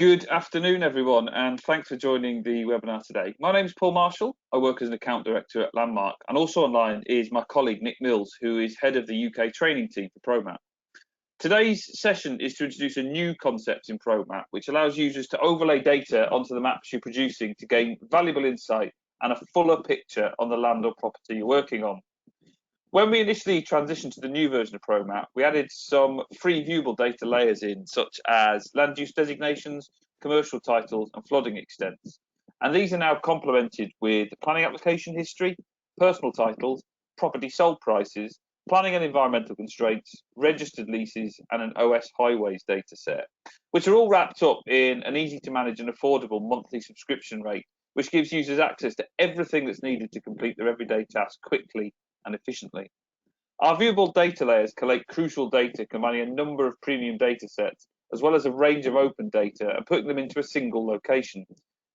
Good afternoon, everyone, and thanks for joining the webinar today. My name is Paul Marshall. I work as an account director at Landmark, and also online is my colleague Nick Mills, who is head of the UK training team for Promap. Today's session is to introduce a new concept in Promap, which allows users to overlay data onto the maps you're producing to gain valuable insight and a fuller picture on the land or property you're working on. When we initially transitioned to the new version of Promap, we added some free viewable data layers in, such as land use designations, commercial titles, and flooding extents. And these are now complemented with planning application history, personal titles, property sold prices, planning and environmental constraints, registered leases, and an OS highways data set, which are all wrapped up in an easy to manage and affordable monthly subscription rate, which gives users access to everything that's needed to complete their everyday tasks quickly and efficiently. Our viewable data layers collate crucial data combining a number of premium data sets, as well as a range of open data, and putting them into a single location.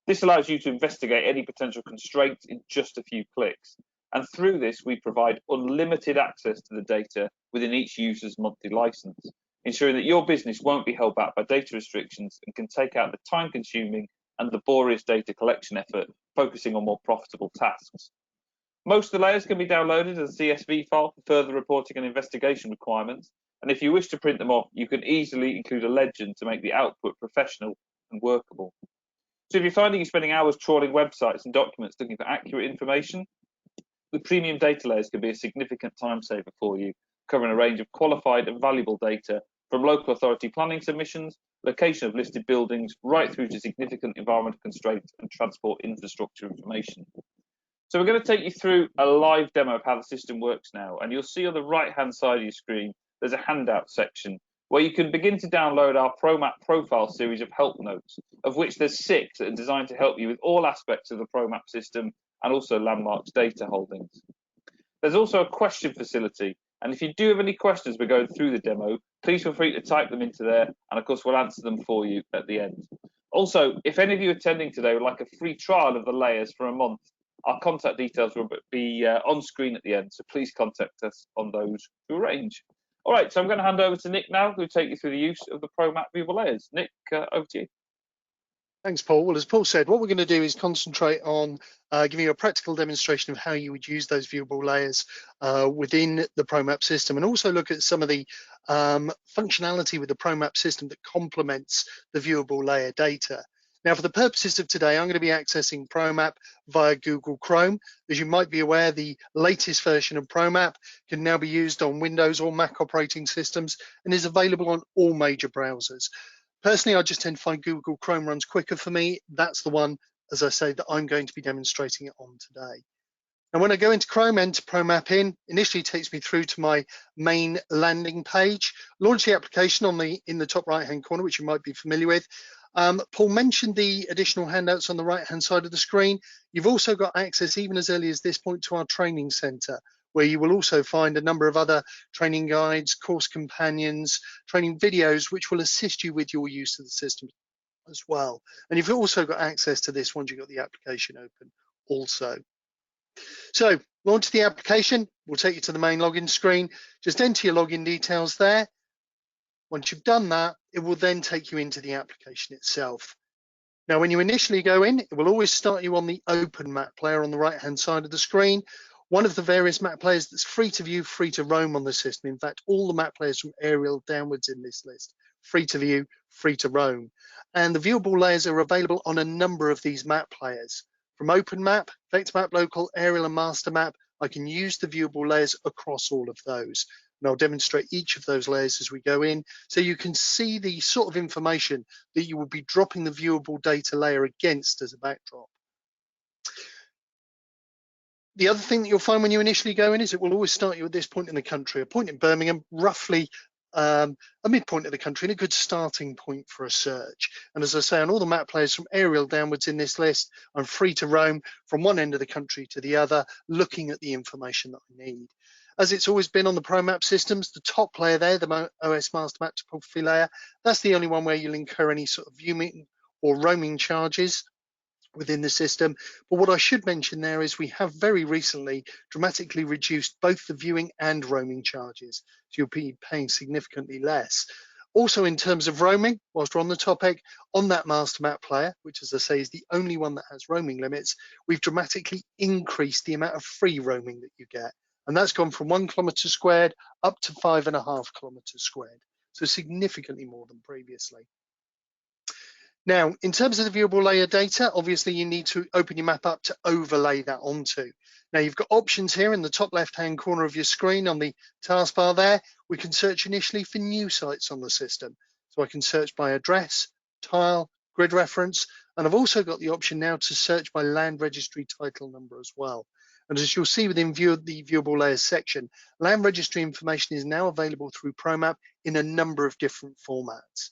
This allows you to investigate any potential constraints in just a few clicks. And through this, we provide unlimited access to the data within each user's monthly license, ensuring that your business won't be held back by data restrictions and can take out the time-consuming and laborious data collection effort, focusing on more profitable tasks. Most of the layers can be downloaded as a CSV file for further reporting and investigation requirements. And if you wish to print them off, you can easily include a legend to make the output professional and workable. So if you're finding you're spending hours trawling websites and documents looking for accurate information, the premium data layers can be a significant time saver for you, covering a range of qualified and valuable data from local authority planning submissions, location of listed buildings, right through to significant environmental constraints and transport infrastructure information. So we're going to take you through a live demo of how the system works now, and you'll see on the right-hand side of your screen, there's a handout section where you can begin to download our Promap profile series of help notes, of which there's 6 that are designed to help you with all aspects of the Promap system and also Landmark's data holdings. There's also a question facility, and if you do have any questions we're going through the demo, please feel free to type them into there, and of course we'll answer them for you at the end. Also, if any of you attending today would like a free trial of the layers for a month, our contact details will be on screen at the end, so please contact us on those to arrange. All right, so I'm going to hand over to Nick now, who will take you through the use of the Promap viewable layers. Nick, over to you. Thanks, Paul. Well, as Paul said, what we're going to do is concentrate on giving you a practical demonstration of how you would use those viewable layers within the Promap system, and also look at some of the functionality with the Promap system that complements the viewable layer data. Now, for the purposes of today, I'm going to be accessing Promap via Google Chrome. As you might be aware, the latest version of Promap can now be used on Windows or Mac operating systems and is available on all major browsers. Personally, I just tend to find Google Chrome runs quicker for me. That's the one, as I say, that I'm going to be demonstrating it on today. And when I go into Chrome, enter Promap initially takes me through to my main landing page. Launch the application in the top right-hand corner, which you might be familiar with. Paul mentioned the additional handouts on the right-hand side of the screen. You've also got access, even as early as this point, to our training center, where you will also find a number of other training guides, course companions, training videos, which will assist you with your use of the system as well. And you've also got access to this once you've got the application open also. So launch the application. We'll take you to the main login screen. Just enter your login details there. Once you've done that, it will then take you into the application itself. Now, when you initially go in, it will always start you on the open map player on the right-hand side of the screen. One of the various map players that's free to view, free to roam on the system. In fact, all the map players from aerial downwards in this list, free to view, free to roam. And the viewable layers are available on a number of these map players. From open map, vector map, local, aerial, and master map, I can use the viewable layers across all of those. And I'll demonstrate each of those layers as we go in, so you can see the sort of information that you will be dropping the viewable data layer against as a backdrop. The other thing that you'll find when you initially go in is it will always start you at this point in the country, a point in Birmingham, roughly a midpoint of the country, and a good starting point for a search. And as I say, on all the map players from aerial downwards in this list, I'm free to roam from one end of the country to the other, looking at the information that I need. As it's always been on the Promap systems, the top layer there, the OS Master Map Topography layer, that's the only one where you'll incur any sort of viewing or roaming charges within the system. But what I should mention there is we have very recently dramatically reduced both the viewing and roaming charges. So you'll be paying significantly less. Also, in terms of roaming, whilst we're on the topic, on that master map player, which as I say is the only one that has roaming limits, we've dramatically increased the amount of free roaming that you get. And that's gone from 1 kilometre squared up to 5.5 kilometres squared. So significantly more than previously. Now, in terms of the viewable layer data, obviously you need to open your map up to overlay that onto. Now you've got options here in the top left-hand corner of your screen on the taskbar there. We can search initially for new sites on the system. So I can search by address, tile, grid reference, and I've also got the option now to search by land registry title number as well. And as you'll see within the viewable layers section, land registry information is now available through Promap in a number of different formats.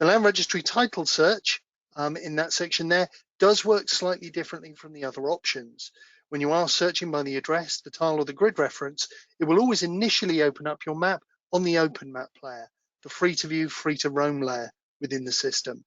The land registry title search in that section there does work slightly differently from the other options. When you are searching by the address, the tile or the grid reference, it will always initially open up your map on the open map layer, the free to view, free to roam layer within the system.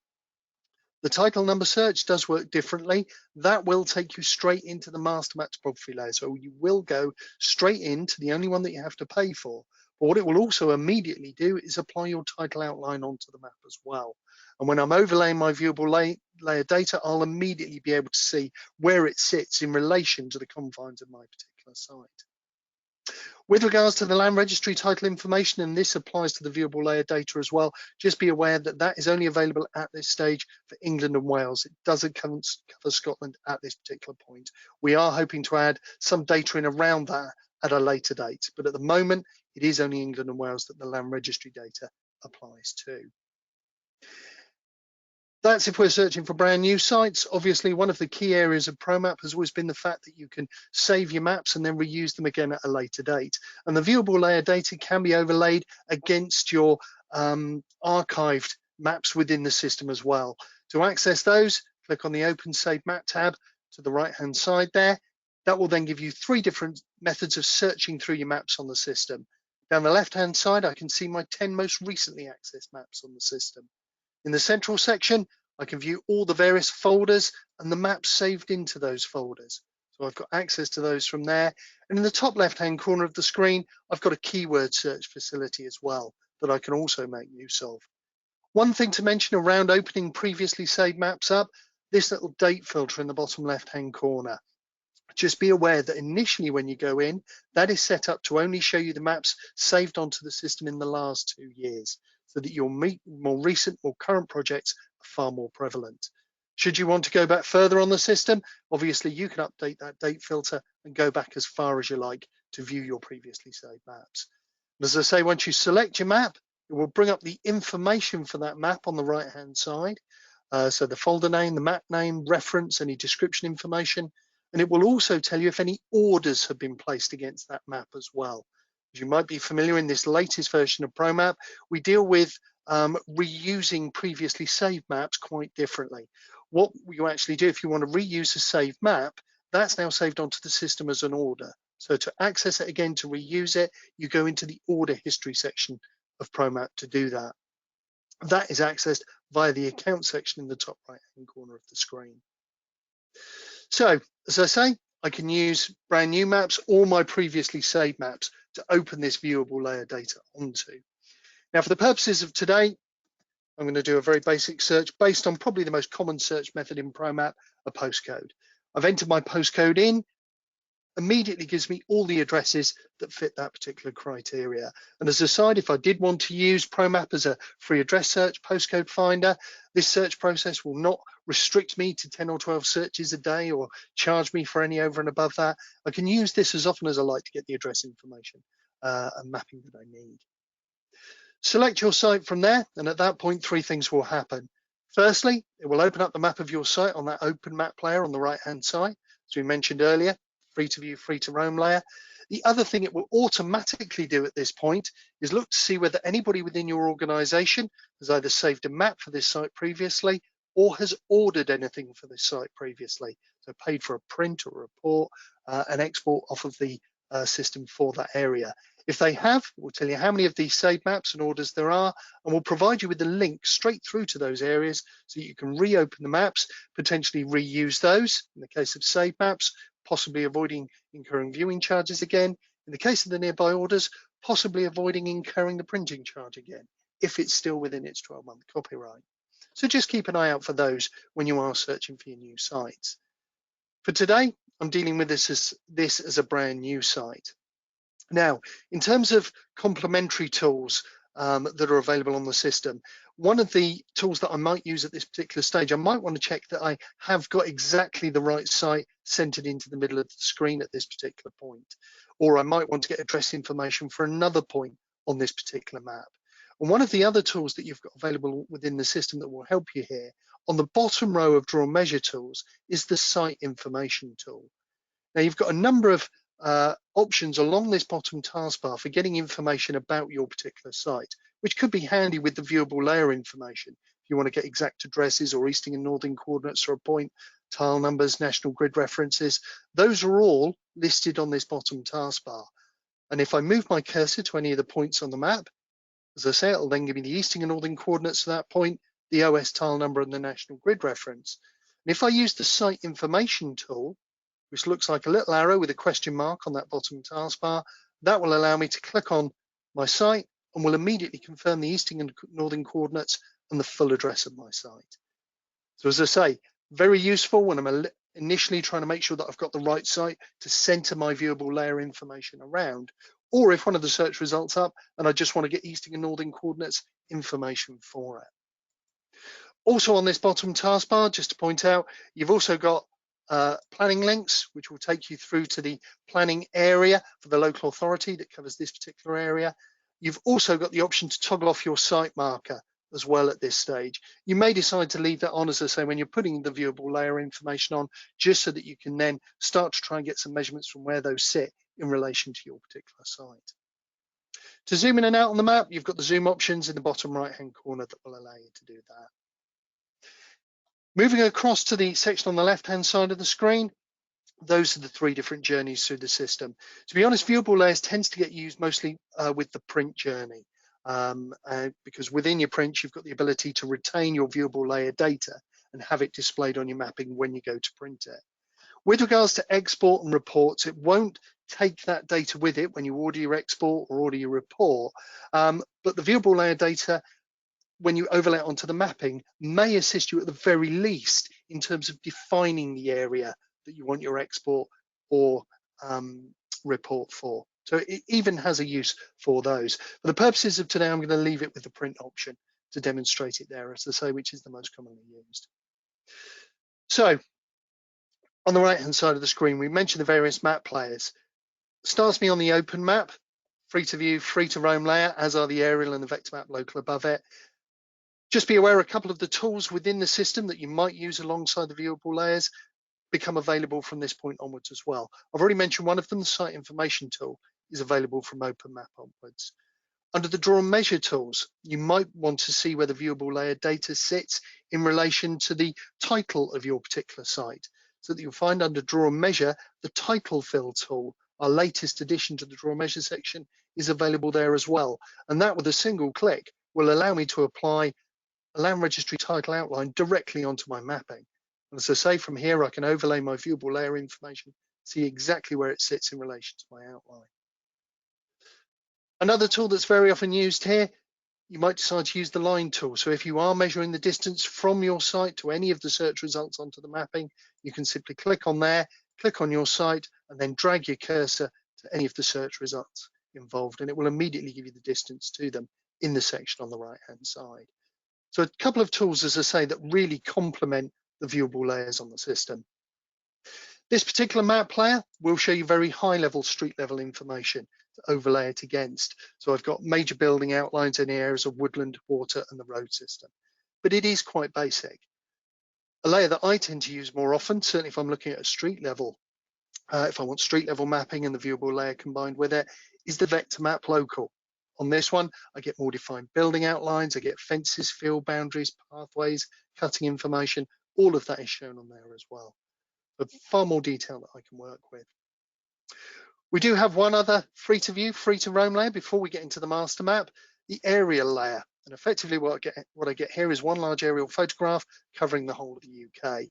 The title number search does work differently. That will take you straight into the master map topography layer. So you will go straight into the only one that you have to pay for. But what it will also immediately do is apply your title outline onto the map as well. And when I'm overlaying my viewable layer data, I'll immediately be able to see where it sits in relation to the confines of my particular site. With regards to the land registry title information, and this applies to the viewable layer data as well, just be aware that that is only available at this stage for England and Wales. It doesn't cover Scotland at this particular point. We are hoping to add some data in around that at a later date, but at the moment, it is only England and Wales that the land registry data applies to. That's if we're searching for brand new sites. Obviously, one of the key areas of Promap has always been the fact that you can save your maps and then reuse them again at a later date. And the viewable layer data can be overlaid against your archived maps within the system as well. To access those, click on the Open Save Map tab to the right-hand side there. That will then give you 3 different methods of searching through your maps on the system. Down the left-hand side, I can see my 10 most recently accessed maps on the system. In the central section, I can view all the various folders and the maps saved into those folders. So I've got access to those from there. And in the top left-hand corner of the screen, I've got a keyword search facility as well that I can also make use of. One thing to mention around opening previously saved maps up, this little date filter in the bottom left-hand corner. Just be aware that initially when you go in, that is set up to only show you the maps saved onto the system in the last 2 years, so that your more recent or current projects are far more prevalent. Should you want to go back further on the system, obviously you can update that date filter and go back as far as you like to view your previously saved maps. And as I say, once you select your map, it will bring up the information for that map on the right-hand side. So the folder name, the map name, reference, any description information, and it will also tell you if any orders have been placed against that map as well. As you might be familiar, in this latest version of Promap, we deal with reusing previously saved maps quite differently. What you actually do if you want to reuse a saved map, that's now saved onto the system as an order. So to access it again, to reuse it, you go into the order history section of Promap to do that. That is accessed via the account section in the top right-hand corner of the screen. So, as I say, I can use brand new maps or my previously saved maps to open this viewable layer data onto. Now, for the purposes of today, I'm going to do a very basic search based on probably the most common search method in Promap, a postcode. I've entered my postcode in, immediately gives me all the addresses that fit that particular criteria. And as a side, if I did want to use Promap as a free address search postcode finder, this search process will not restrict me to 10 or 12 searches a day or charge me for any over and above that. I can use this as often as I like to get the address information and mapping that I need. Select your site from there, and at that point, 3 things will happen. Firstly, it will open up the map of your site on that open map player on the right-hand side, as we mentioned earlier, free to view, free to roam layer. The other thing it will automatically do at this point is look to see whether anybody within your organization has either saved a map for this site previously or has ordered anything for this site previously. So paid for a print or a report, an export off of the system for that area. If they have, it will tell you how many of these saved maps and orders there are, and will provide you with a link straight through to those areas so you can reopen the maps, potentially reuse those in the case of saved maps, possibly avoiding incurring viewing charges again. In the case of the nearby orders, possibly avoiding incurring the printing charge again. if it's still within its 12-month copyright. So just keep an eye out for those when you are searching for your new sites. For today, I'm dealing with this as a brand new site. Now, in terms of complementary tools that are available on the system, one of the tools that I might use at this particular stage, I might want to check that I have got exactly the right site centered into the middle of the screen at this particular point. Or I might want to get address information for another point on this particular map. And one of the other tools that you've got available within the system that will help you here, on the bottom row of Draw and Measure tools, is the Site Information tool. Now you've got a number of options along this bottom taskbar for getting information about your particular site, which could be handy with the viewable layer information. If you want to get exact addresses or easting and northern coordinates for a point, tile numbers, national grid references, those are all listed on this bottom taskbar. And if I move my cursor to any of the points on the map, as I say, it'll then give me the easting and northern coordinates to that point, the OS tile number and the national grid reference. And if I use the Site Information tool, which looks like a little arrow with a question mark on that bottom taskbar, that will allow me to click on my site and will immediately confirm the easting and northern coordinates and the full address of my site. So as I say, very useful when I'm initially trying to make sure that I've got the right site to center my viewable layer information around, or if one of the search results up and I just want to get easting and northern coordinates information for it. Also on this bottom taskbar, just to point out, you've also got planning links, which will take you through to the planning area for the local authority that covers this particular area. You've also got the option to toggle off your site marker as well at this stage. You may decide to leave that on, as I say, when you're putting the viewable layer information on, just so that you can then start to try and get some measurements from where those sit in relation to your particular site. To zoom in and out on the map, you've got the zoom options in the bottom right-hand corner that will allow you to do that. Moving across to the section on the left-hand side of the screen, those are the three different journeys through the system. To be honest, viewable layers tends to get used mostly with the print journey, because within your print, you've got the ability to retain your viewable layer data and have it displayed on your mapping when you go to print it. With regards to export and reports, it won't take that data with it when you order your export or order your report, but the viewable layer data, when you overlay it onto the mapping, may assist you at the very least in terms of defining the area that you want your export or report for. So it even has a use for those. For the purposes of today, I'm going to leave it with the print option to demonstrate it there, as I say, which is the most commonly used. So on the right-hand side of the screen, we mentioned the various map players. Starts me on the open map, free to view, free to roam layer, as are the aerial and the vector map local above it. Just be aware a couple of the tools within the system that you might use alongside the viewable layers become available from this point onwards as well. I've already mentioned one of them, the Site Information tool, is available from Open Map onwards. Under the Draw and Measure tools, you might want to see where the viewable layer data sits in relation to the title of your particular site. So that you'll find under Draw and Measure, the Title Fill tool, our latest addition to the Draw and Measure section, is available there as well. And that, with a single click, will allow me to apply a land registry title outline directly onto my mapping. And as I say, from here, I can overlay my viewable layer information, see exactly where it sits in relation to my outline. Another tool that's very often used here, you might decide to use the line tool. So if you are measuring the distance from your site to any of the search results onto the mapping, you can simply click on there, click on your site, and then drag your cursor to any of the search results involved, and it will immediately give you the distance to them in the section on the right-hand side. So a couple of tools, as I say, that really complement the viewable layers on the system. This particular map player will show you very high-level street-level information to overlay it against. So I've got major building outlines in the areas of woodland, water, and the road system. But it is quite basic. A layer that I tend to use more often, certainly if I'm looking at a street level, if I want street-level mapping and the viewable layer combined with it, is the vector map local. On this one, I get more defined building outlines, I get fences, field boundaries, pathways, cutting information, all of that is shown on there as well. But far more detail that I can work with. We do have one other free to view, free to roam layer before we get into the master map, the aerial layer. And effectively what I get here is one large aerial photograph covering the whole of the UK.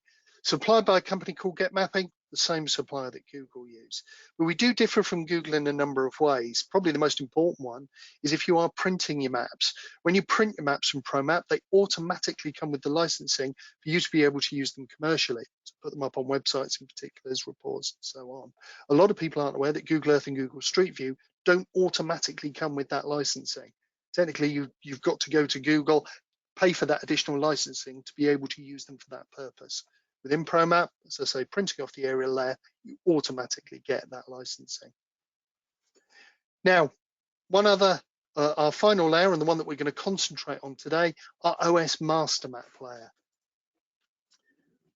Supplied by a company called Get Mapping, the same supplier that Google use. But we do differ from Google in a number of ways. Probably the most important one is if you are printing your maps. When you print your maps from Promap, they automatically come with the licensing for you to be able to use them commercially, to put them up on websites in particular as reports and so on. A lot of people aren't aware that Google Earth and Google Street View don't automatically come with that licensing. Technically, you've got to go to Google, pay for that additional licensing to be able to use them for that purpose. Within Promap, as I say, printing off the aerial layer, you automatically get that licensing. Now, one other, our final layer, and the one that we're going to concentrate on today, our OS master map layer.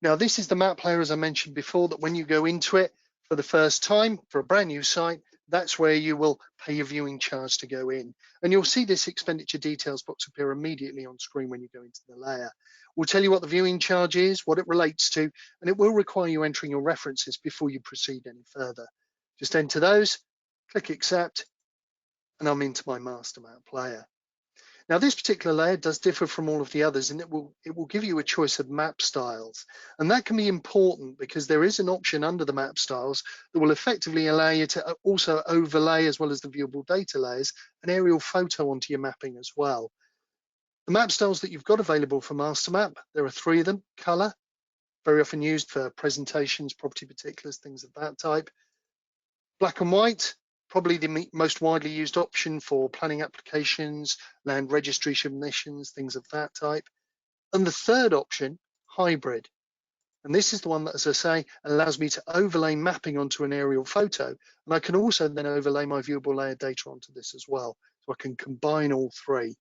Now, this is the map layer, as I mentioned before, that when you go into it for the first time for a brand new site, that's where you will pay your viewing charge to go in. And you'll see this expenditure details box appear immediately on screen when you go into the layer. We'll tell you what the viewing charge is, what it relates to, and it will require you entering your references before you proceed any further. Just enter those, click accept, and I'm into my master map layer. Now, this particular layer does differ from all of the others, and it will give you a choice of map styles. And that can be important because there is an option under the map styles that will effectively allow you to also overlay, as well as the viewable data layers, an aerial photo onto your mapping as well. The map styles that you've got available for master map, there are 3 of them. Color, very often used for presentations, property particulars, things of that type. Black and white, probably the most widely used option for planning applications, land registry submissions, things of that type. And the third option, hybrid. And this is the one that, as I say, allows me to overlay mapping onto an aerial photo. And I can also then overlay my viewable layer data onto this as well. So I can combine all 3.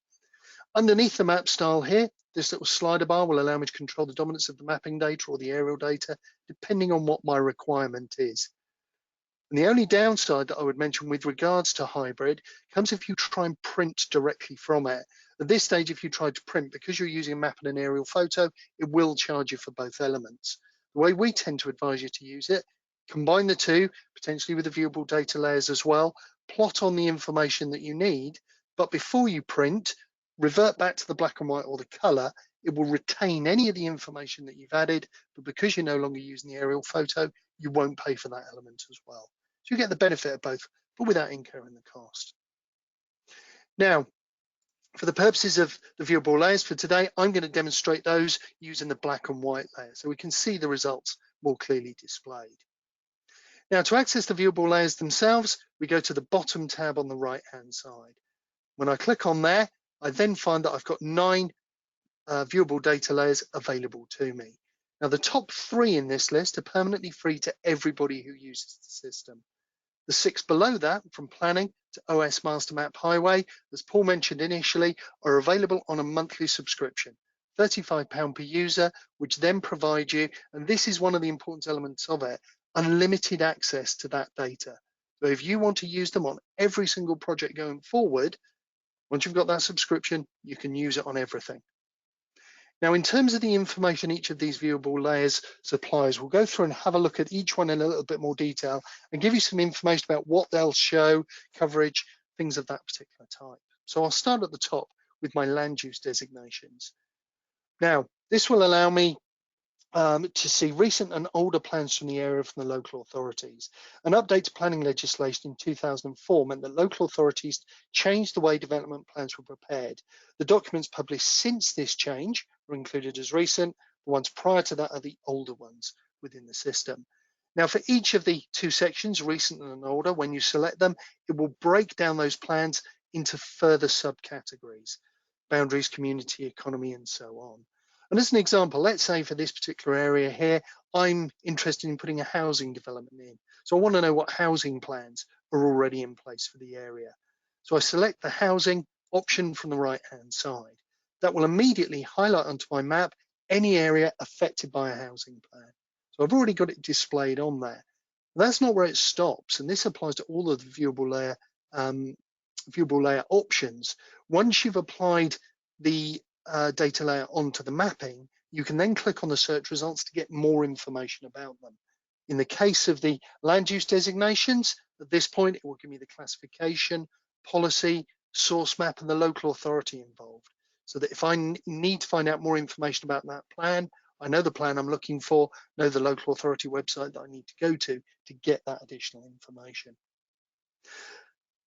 Underneath the map style here, this little slider bar will allow me to control the dominance of the mapping data or the aerial data, depending on what my requirement is. And the only downside that I would mention with regards to hybrid comes if you try and print directly from it. At this stage, if you try to print, because you're using a map and an aerial photo, it will charge you for both elements. The way we tend to advise you to use it, combine the 2, potentially with the viewable data layers as well, plot on the information that you need, but before you print, revert back to the black and white or the color. It will retain any of the information that you've added, but because you're no longer using the aerial photo, you won't pay for that element as well. So you get the benefit of both, but without incurring the cost. Now, for the purposes of the viewable layers for today, I'm going to demonstrate those using the black and white layer so we can see the results more clearly displayed. Now, to access the viewable layers themselves, we go to the bottom tab on the right-hand side. When I click on there, I then find that I've got 9 viewable data layers available to me. Now, the top 3 in this list are permanently free to everybody who uses the system. The 6 below that, from planning to OS Master Map Highway, as Paul mentioned initially, are available on a monthly subscription, £35 per user, which then provides you, and this is one of the important elements of it, unlimited access to that data. So if you want to use them on every single project going forward, once you've got that subscription, you can use it on everything. Now, in terms of the information each of these viewable layers supplies, we'll go through and have a look at each one in a little bit more detail and give you some information about what they'll show, coverage, things of that particular type. So I'll start at the top with my land use designations. Now, this will allow me to see recent and older plans from the area from the local authorities. An update to planning legislation in 2004 meant that local authorities changed the way development plans were prepared. The documents published since this change were included as recent. The ones prior to that are the older ones within the system. Now, for each of the 2 sections, recent and older, when you select them, it will break down those plans into further subcategories: boundaries, community, economy, and so on. And as an example, let's say for this particular area here, I'm interested in putting a housing development in. So I want to know what housing plans are already in place for the area. So I select the housing option from the right-hand side. That will immediately highlight onto my map any area affected by a housing plan. So I've already got it displayed on there. That's not where it stops, and this applies to all of the viewable layer options. Once you've applied the data layer onto the mapping, you can then click on the search results to get more information about them. In the case of the land use designations, at this point, it will give me the classification, policy, source map, and the local authority involved. So that if I need to find out more information about that plan, I know the plan I'm looking for, know the local authority website that I need to go to get that additional information.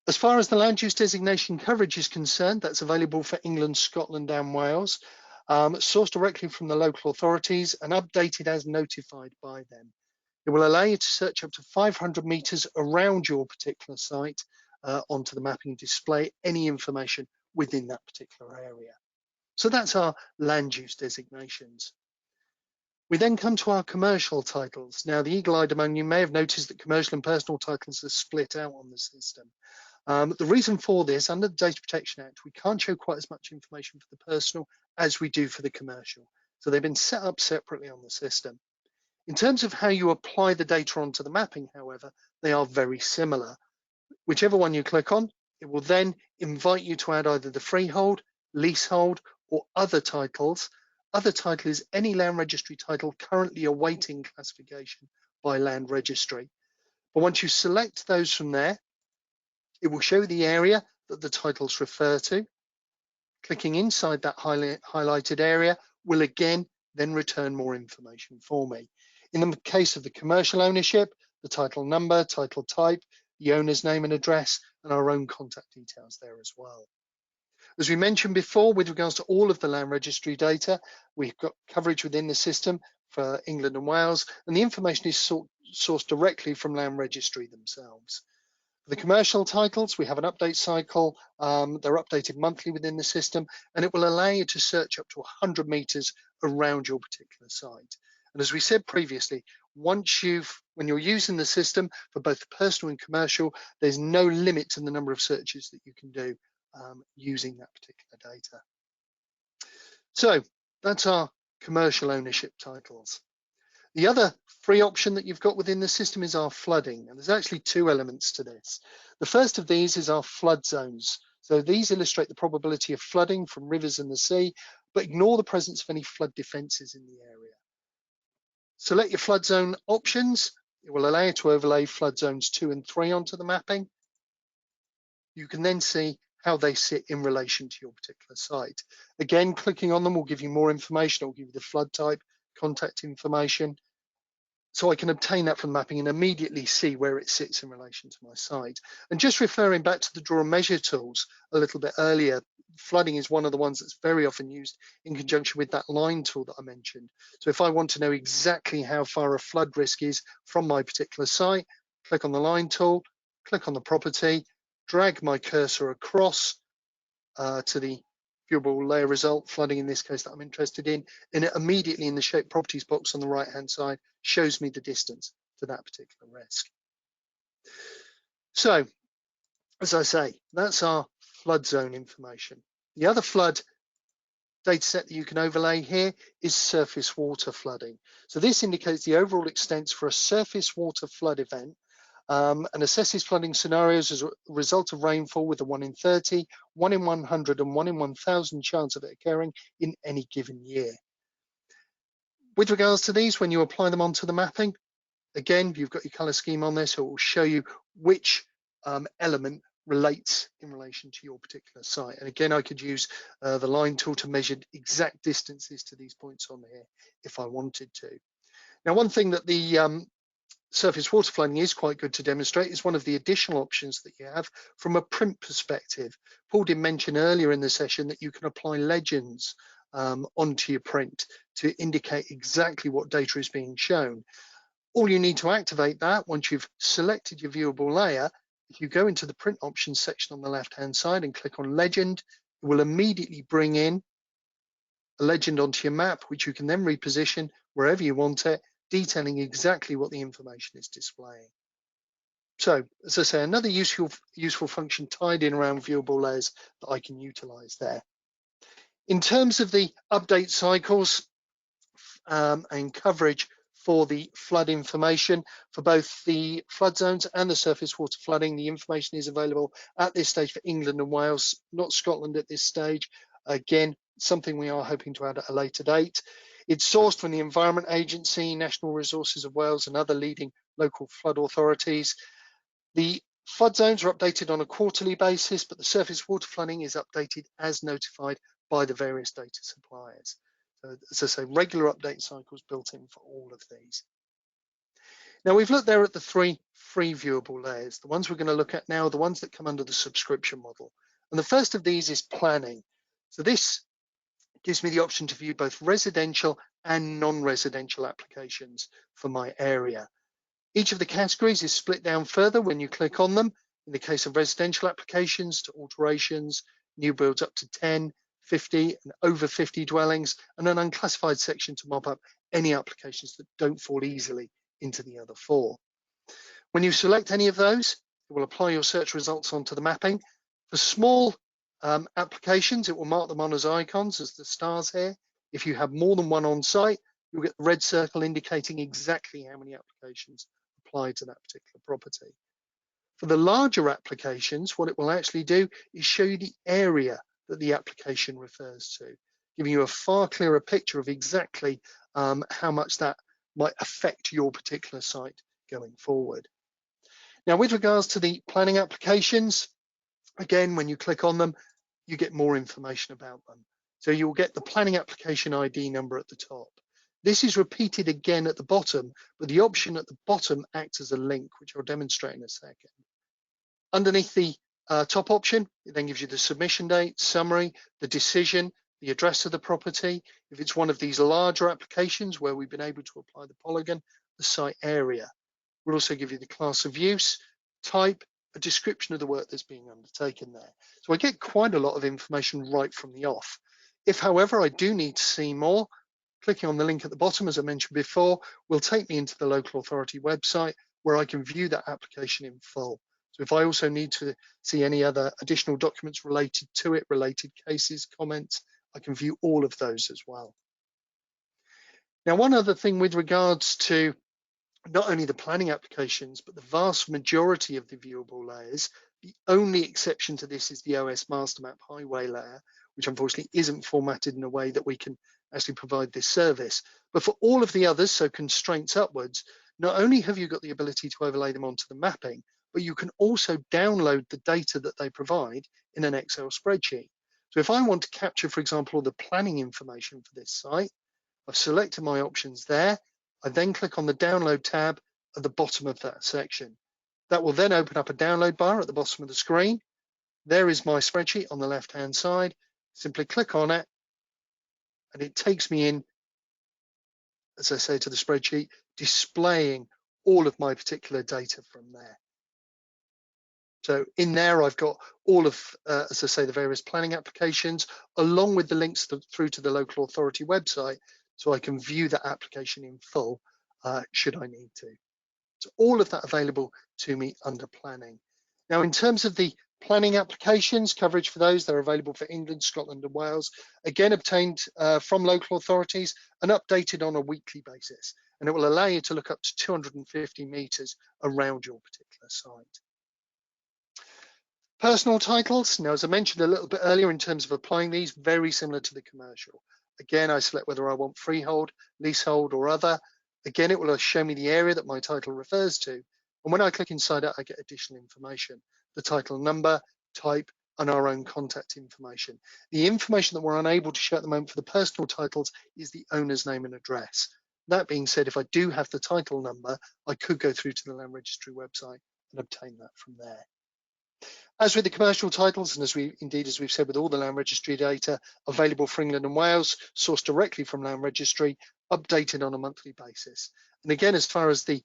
As far as the land use designation coverage is concerned, that's available for England, Scotland and Wales, sourced directly from the local authorities and updated as notified by them. It will allow you to search up to 500 metres around your particular site onto the mapping, display any information within that particular area. So that's our land use designations. We then come to our commercial titles. Now, the eagle-eyed among you may have noticed that commercial and personal titles are split out on the system. The reason for this, under the Data Protection Act, we can't show quite as much information for the personal as we do for the commercial. So they've been set up separately on the system. In terms of how you apply the data onto the mapping, however, they are very similar. Whichever one you click on, it will then invite you to add either the freehold, leasehold, or other titles. Other title is any land registry title currently awaiting classification by Land Registry. But once you select those from there, it will show the area that the titles refer to. Clicking inside that highlighted area will again then return more information for me. In the case of the commercial ownership, the title number, title type, the owner's name and address, and our own contact details there as well. As we mentioned before, with regards to all of the land registry data, we've got coverage within the system for England and Wales, and the information is sourced directly from Land Registry themselves. For the commercial titles, we have an update cycle. They're updated monthly within the system, and it will allow you to search up to 100 meters around your particular site. And as we said previously, when you're using the system for both personal and commercial, there's no limit to the number of searches that you can do using that particular data. So that's our commercial ownership titles. The other free option that you've got within the system is our flooding, and there's actually two elements to this. The first of these is our flood zones. So these illustrate the probability of flooding from rivers and the sea, but ignore the presence of any flood defences in the area. Select your flood zone options. It will allow you to overlay flood zones 2 and 3 onto the mapping. You can then see how they sit in relation to your particular site. Again, clicking on them will give you more information. It will give you the flood type, contact information. So I can obtain that from mapping and immediately see where it sits in relation to my site. And just referring back to the draw and measure tools a little bit earlier, flooding is one of the ones that's very often used in conjunction with that line tool that I mentioned. So if I want to know exactly how far a flood risk is from my particular site, click on the line tool, click on the property, drag my cursor across to the viewable layer result, flooding in this case that I'm interested in, and it immediately in the shape properties box on the right hand side shows me the distance to that particular risk. So as I say, that's our flood zone information. The other flood data set that you can overlay here is surface water flooding. So this indicates the overall extent for a surface water flood event and assesses flooding scenarios as a result of rainfall with a 1 in 30, 1 in 100 and 1 in 1,000 chance of it occurring in any given year. With regards to these, when you apply them onto the mapping, again, you've got your color scheme on there, so it will show you which element relates in relation to your particular site. And again, I could use the line tool to measure exact distances to these points on here if I wanted to. Now, one thing that the surface water flooding is quite good to demonstrate is one of the additional options that you have from a print perspective. Paul did mention earlier in the session that you can apply legends onto your print to indicate exactly what data is being shown. All you need to activate that once you've selected your viewable layer, if you go into the print options section on the left hand side and click on legend, it will immediately bring in a legend onto your map, which you can then reposition wherever you want it, detailing exactly what the information is displaying. So, as I say, another useful function tied in around viewable layers that I can utilize there. In terms of the update cycles and coverage for the flood information, for both the flood zones and the surface water flooding, the information is available at this stage for England and Wales, not Scotland at this stage. Again, something we are hoping to add at a later date. It's sourced from the Environment Agency, National Resources of Wales and other leading local flood authorities. The flood zones are updated on a quarterly basis, but the surface water flooding is updated as notified by the various data suppliers. As I say, regular update cycles built in for all of these. Now we've looked there at the 3 free viewable layers. The ones we're going to look at now are the ones that come under the subscription model. And the first of these is planning. So this gives me the option to view both residential and non-residential applications for my area. Each of the categories is split down further when you click on them. In the case of residential applications, to alterations, new builds up to 10, 50 and over 50 dwellings, and an unclassified section to mop up any applications that don't fall easily into the other 4. When you select any of those, it will apply your search results onto the mapping. For small applications, it will mark them on as icons, as the stars here. If you have more than one on site, you'll get the red circle indicating exactly how many applications apply to that particular property. For the larger applications, what it will actually do is show you the area that the application refers to, giving you a far clearer picture of exactly how much that might affect your particular site going forward. Now, with regards to the planning applications, again, when you click on them, you get more information about them. So you'll get the planning application ID number at the top. This is repeated again at the bottom, but the option at the bottom acts as a link, which I'll demonstrate in a second. Underneath the top option, it then gives you the submission date, summary, the decision, the address of the property. If it's one of these larger applications where we've been able to apply the polygon, the site area. We'll also give you the class of use, type, a description of the work that's being undertaken there. So I get quite a lot of information right from the off. If, however, I do need to see more, clicking on the link at the bottom, as I mentioned before, will take me into the local authority website where I can view that application in full. So if I also need to see any other additional documents related to it, related cases, comments, I can view all of those as well. Now, one other thing with regards to not only the planning applications, but the vast majority of the viewable layers, the only exception to this is the OS master map highway layer, which unfortunately isn't formatted in a way that we can actually provide this service. But for all of the others, so constraints upwards, not only have you got the ability to overlay them onto the mapping, but you can also download the data that they provide in an Excel spreadsheet. So if I want to capture, for example, all the planning information for this site, I've selected my options there. I then click on the download tab at the bottom of that section. That will then open up a download bar at the bottom of the screen. There is my spreadsheet on the left-hand side. Simply click on it, and it takes me in, as I say, to the spreadsheet, displaying all of my particular data from there. So in there, I've got all of, as I say, the various planning applications, along with the links through to the local authority website, so I can view that application in full, should I need to. So all of that available to me under planning. Now, in terms of the planning applications, coverage for those, they're available for England, Scotland and Wales, again obtained from local authorities and updated on a weekly basis. And it will allow you to look up to 250 metres around your particular site. Personal titles, now as I mentioned a little bit earlier in terms of applying these, very similar to the commercial. Again, I select whether I want freehold, leasehold or other. Again, it will show me the area that my title refers to. And when I click inside it, I get additional information, the title number, type, and our own contact information. The information that we're unable to show at the moment for the personal titles is the owner's name and address. That being said, if I do have the title number, I could go through to the Land Registry website and obtain that from there. As with the commercial titles, and as we've said with all the Land Registry data available for England and Wales, sourced directly from Land Registry, updated on a monthly basis. And again, as far as the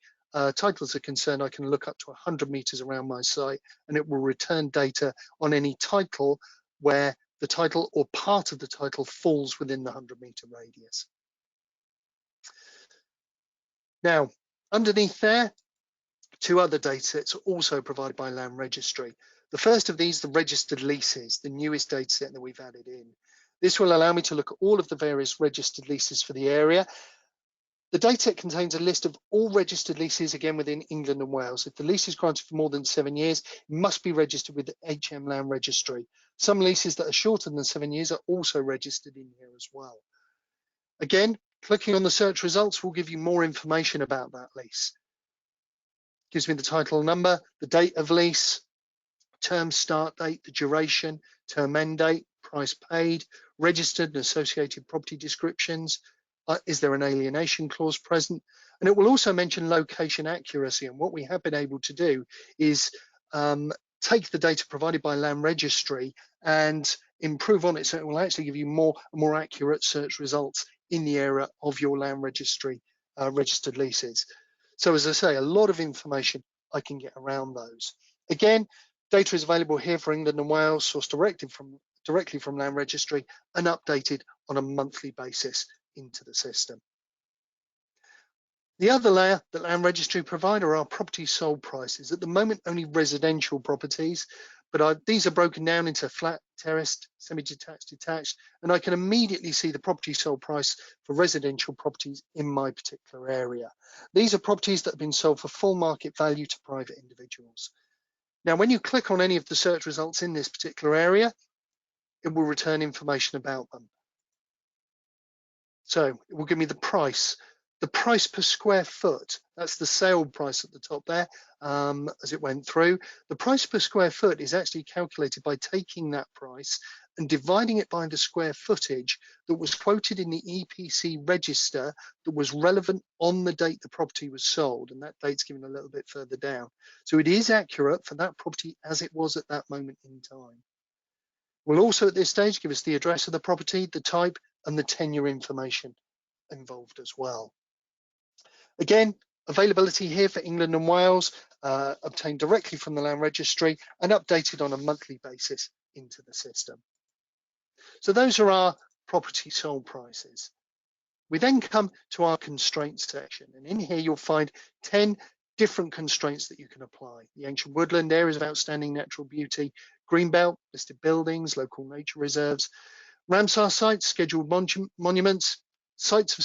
titles are concerned, I can look up to 100 metres around my site, and it will return data on any title where the title or part of the title falls within the 100-metre radius. Now, underneath there, 2 other data sets are also provided by Land Registry. The first of these, the registered leases, the newest data set that we've added in. This will allow me to look at all of the various registered leases for the area. The data set contains a list of all registered leases, again within England and Wales. If the lease is granted for more than 7 years, it must be registered with the HM Land Registry. Some leases that are shorter than 7 years are also registered in here as well. Again, clicking on the search results will give you more information about that lease. It gives me the title number, the date of lease, term start date, the duration, term end date, price paid, registered and associated property descriptions. Is there an alienation clause present? And it will also mention location accuracy. And what we have been able to do is take the data provided by Land Registry and improve on it, so it will actually give you more accurate search results in the area of your Land Registry registered leases. So as I say, a lot of information I can get around those. Again, data is available here for England and Wales, sourced directly from Land Registry and updated on a monthly basis into the system. The other layer that Land Registry provide are our property sold prices. At the moment, only residential properties, but these are broken down into flat, terraced, semi-detached, detached, and I can immediately see the property sold price for residential properties in my particular area. These are properties that have been sold for full market value to private individuals. Now, when you click on any of the search results in this particular area, it will return information about them. So it will give me the price per square foot. That's the sale price at the top there as it went through. The price per square foot is actually calculated by taking that price and dividing it by the square footage that was quoted in the EPC register that was relevant on the date the property was sold. And that date's given a little bit further down. So it is accurate for that property as it was at that moment in time. We'll also at this stage give us the address of the property, the type, and the tenure information involved as well. Again, availability here for England and Wales, obtained directly from the Land Registry and updated on a monthly basis into the system. So those are our property sold prices. We then come to our constraints section, and in here you'll find 10 different constraints that you can apply. The ancient woodland, areas of outstanding natural beauty, greenbelt, listed buildings, local nature reserves, Ramsar sites, scheduled monuments, sites of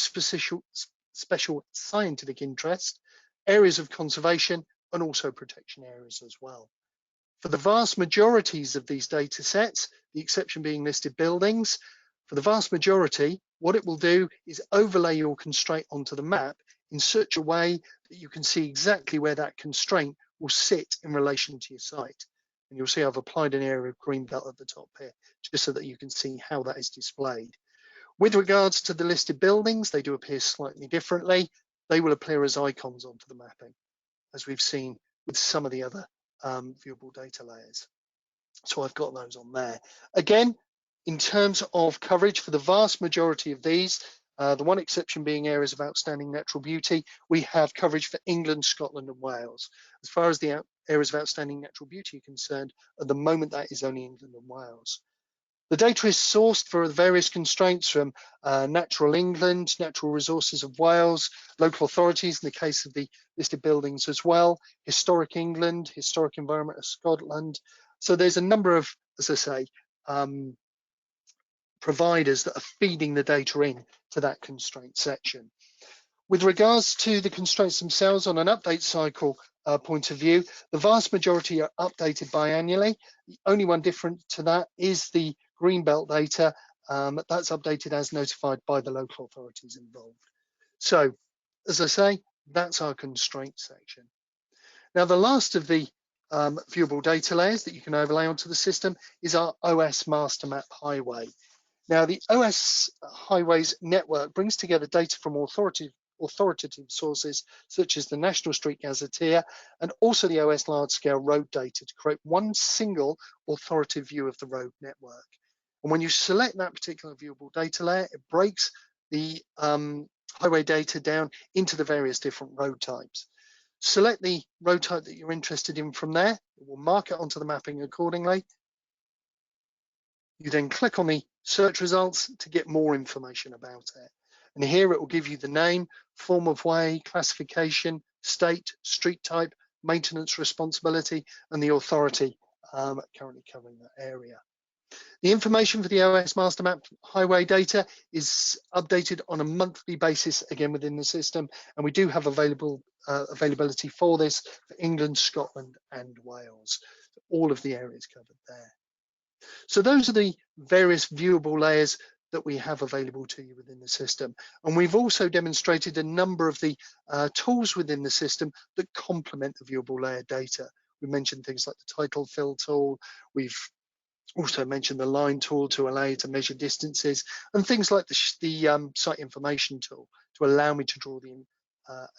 special scientific interest, areas of conservation, and also protection areas as well. For the vast majorities of these data sets, the exception being listed buildings, for the vast majority, what it will do is overlay your constraint onto the map in such a way that you can see exactly where that constraint will sit in relation to your site. And you'll see I've applied an area of green belt at the top here, just so that you can see how that is displayed. With regards to the listed buildings, they do appear slightly differently. They will appear as icons onto the mapping, as we've seen with some of the other viewable data layers. So I've got those on there. Again, in terms of coverage for the vast majority of these, the one exception being areas of outstanding natural beauty, we have coverage for England, Scotland and Wales. As far as the areas of outstanding natural beauty are concerned, at the moment that is only England and Wales. The data is sourced for the various constraints from Natural England, Natural Resources of Wales, local authorities in the case of the listed buildings as well, Historic England, Historic Environment of Scotland. So there's a number of, as I say, providers that are feeding the data in to that constraint section. With regards to the constraints themselves on an update cycle point of view, the vast majority are updated biannually. The only one different to that is the greenbelt data. That's updated as notified by the local authorities involved. So, as I say, that's our constraint section. Now, the last of the viewable data layers that you can overlay onto the system is our OS master map highway. Now, the OS highways network brings together data from authoritative sources such as the National Street Gazetteer and also the OS large-scale road data to create one single authoritative view of the road network. And when you select that particular viewable data layer, it breaks the highway data down into the various different road types. Select the road type that you're interested in from there. It will mark it onto the mapping accordingly. You then click on the search results to get more information about it. And here it will give you the name, form of way, classification, state, street type, maintenance responsibility, and the authority currently covering that area. The information for the OS master map highway data is updated on a monthly basis again within the system, and we do have availability for this for England, Scotland, and Wales. All of the areas covered there. So those are the various viewable layers that we have available to you within the system. And we've also demonstrated a number of the tools within the system that complement the viewable layer data. We mentioned things like the title fill tool. We've Also mentioned the line tool to allow you to measure distances, and things like the site information tool to allow me to draw the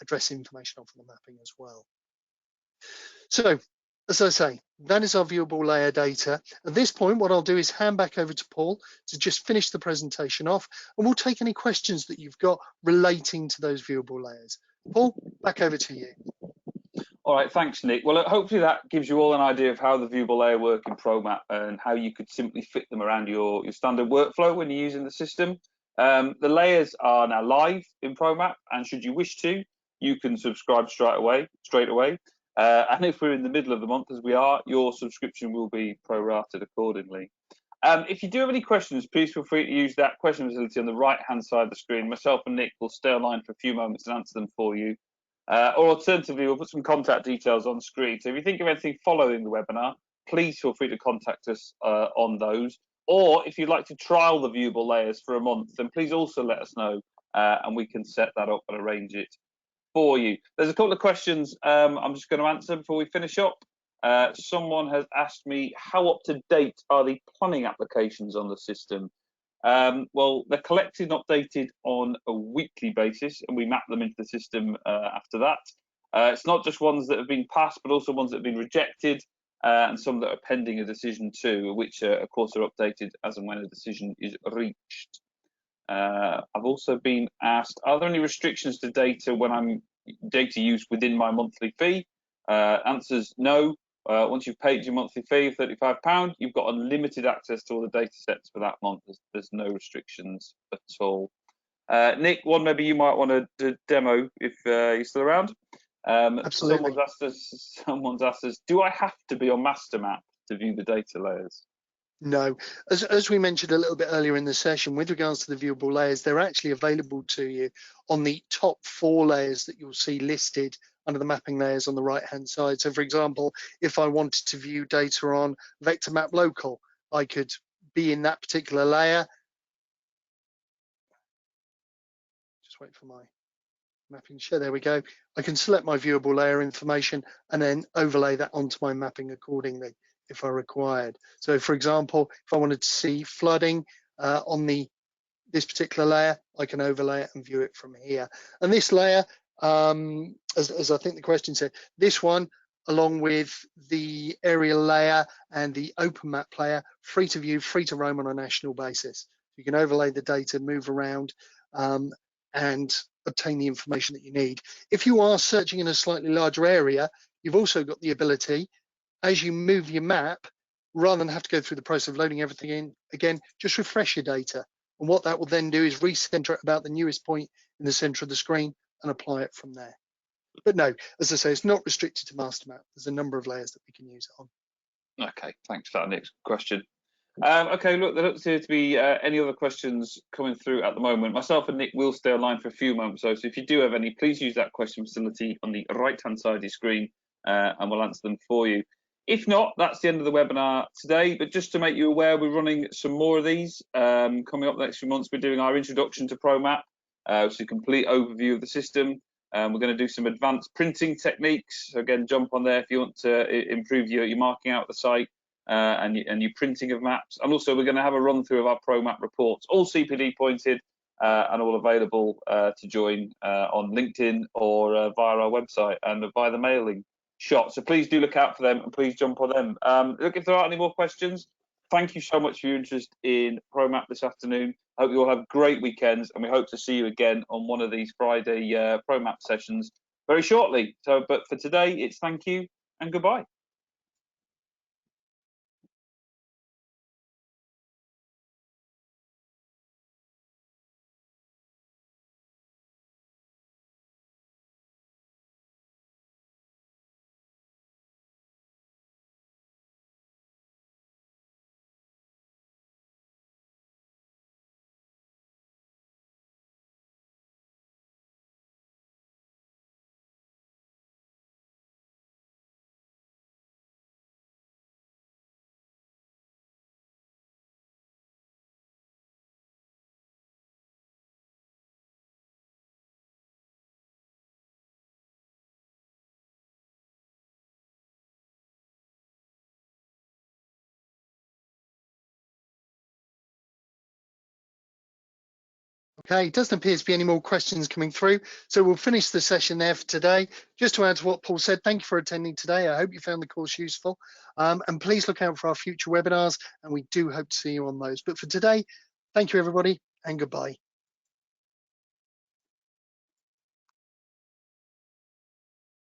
address information off of the mapping as well. So, as I say, that is our viewable layer data. At this point, what I'll do is hand back over to Paul to just finish the presentation off, and we'll take any questions that you've got relating to those viewable layers. Paul, back over to you. All right, thanks, Nick. Well, hopefully that gives you all an idea of how the viewable layer work in Promap and how you could simply fit them around your standard workflow when you're using the system. The layers are now live in Promap, and should you wish to, you can subscribe straight away. And if we're in the middle of the month, as we are, your subscription will be prorated accordingly. If you do have any questions, please feel free to use that question facility on the right-hand side of the screen. Myself and Nick will stay online for a few moments and answer them for you. Or alternatively, we'll put some contact details on screen. So if you think of anything following the webinar, please feel free to contact us on those. Or if you'd like to trial the viewable layers for a month, then please also let us know and we can set that up and arrange it for you. There's a couple of questions I'm just going to answer before we finish up. Someone has asked me, how up to date are the planning applications on the system? Well, they're collected and updated on a weekly basis, and we map them into the system after that. It's not just ones that have been passed, but also ones that have been rejected, and some that are pending a decision too, which, of course, are updated as and when a decision is reached. I've also been asked, are there any restrictions to data when I'm data use within my monthly fee? Answer's no. Once you've paid your monthly fee of £35, you've got unlimited access to all the data sets for that month. There's no restrictions at all. Nick, one maybe you might want to demo if you're still around. Absolutely. Someone's asked us, do I have to be on MasterMap to view the data layers? No, as we mentioned a little bit earlier in the session, with regards to the viewable layers, they're actually available to you on the top 4 layers that you'll see listed under the mapping layers on the right hand side. So for example, if I wanted to view data on vector map local, I could be in that particular layer. Just wait for my mapping share. There we go. I can select my viewable layer information and then overlay that onto my mapping accordingly if I required. So for example, if I wanted to see flooding on this particular layer, I can overlay it and view it from here. And this layer, as I think the question said, this one, along with the aerial layer and the open map layer, free to view, free to roam on a national basis. You can overlay the data, move around, and obtain the information that you need. If you are searching in a slightly larger area, you've also got the ability, as you move your map, rather than have to go through the process of loading everything in again, just refresh your data. And what that will then do is recenter it about the newest point in the center of the screen and apply it from there. But no, as I say, it's not restricted to MasterMap. There's a number of layers that we can use it on. Okay, thanks for that next question. Okay, look, there don't seem to be any other questions coming through at the moment. Myself and Nick will stay online for a few moments, so if you do have any, please use that question facility on the right-hand side of your screen, and we'll answer them for you. If not, that's the end of the webinar today, but just to make you aware, we're running some more of these coming up the next few months. We're doing our introduction to Promap, which is a complete overview of the system. We're going to do some advanced printing techniques. So again, jump on there if you want to improve your marking out of the site and your printing of maps. And also, we're going to have a run through of our Promap reports, all CPD pointed and all available to join on LinkedIn or via our website and via the mailing shot. So please do look out for them and please jump on them. Look, if there are any more questions, thank you so much for your interest in Promap this afternoon. I hope you all have great weekends, and we hope to see you again on one of these Friday Promap sessions very shortly. So, but for today, it's thank you and goodbye. Okay, doesn't appear to be any more questions coming through. So we'll finish the session there for today. Just to add to what Paul said, thank you for attending today. I hope you found the course useful. And please look out for our future webinars, and we do hope to see you on those. But for today, thank you everybody, and goodbye.